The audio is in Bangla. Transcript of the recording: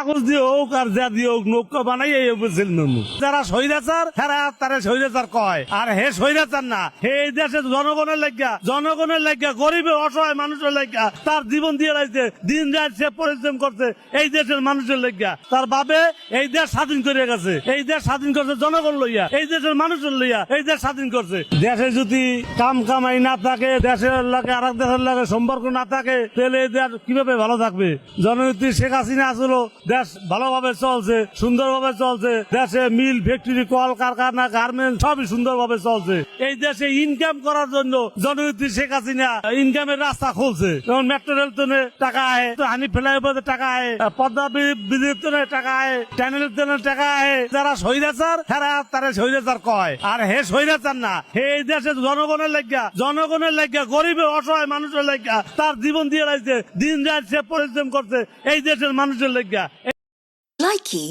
কাগজ দিয়ে হোক আর যা দিয়ে হোক নৌকা বানাই এই যারা স্বৈরাচার তারা স্বৈরাচার কয় আর হে স্বৈরাচার না, হে এই দেশের জনগণের লাগিয়া গরিবের অসহায় মানুষের লাগিয়া তার জীবন দিয়ে রাখছে, দিন রাত সে পরিশ্রম করছে এই দেশের মানুষের লাগিয়া। তার বাবে এই দেশ স্বাধীন করে গেছে, এই দেশ স্বাধীন করছে জনগণ লইয়া, এই দেশের মানুষের লইয়া এই দেশ স্বাধীন করছে। দেশে যদি কামাই না থাকে, দেশের লাগে আর এক দেশের লাগে সম্পর্ক না থাকে, তাহলে এই দেশ কিভাবে ভালো থাকবে? জননেত্রী শেখ হাসিনা আসলো, দেশ ভালোভাবে চলছে, সুন্দরভাবে চলছে, দেশে মিল ফ্যাক্টরি কল কারখানা গার্মেন্ট সবই সুন্দরভাবে চলছে। এই দেশে ইনকাম করার জন্য জননেত্রী শেখ হাসিনা ইনকামের রাস্তা খুলছে, যেমন মেট্রো রেল টাকা আয়, হানি ফ্লাইওভার টাকা আয়, পদ্মা ব্রিজের টাকা আয়, টানেলের টাকা আয়। যারা স্বৈরাচার তারা স্বৈরাচার কয় আর হে স্বৈরাচার না, হে এই দেশের জনগণের লাগিয়া গরিবের অসহায় মানুষের লাগিয়া তার জীবন দিয়ে রাখছে, দিন রাত সে পরিশ্রম করছে এই দেশের মানুষের লাগিয়া। Likey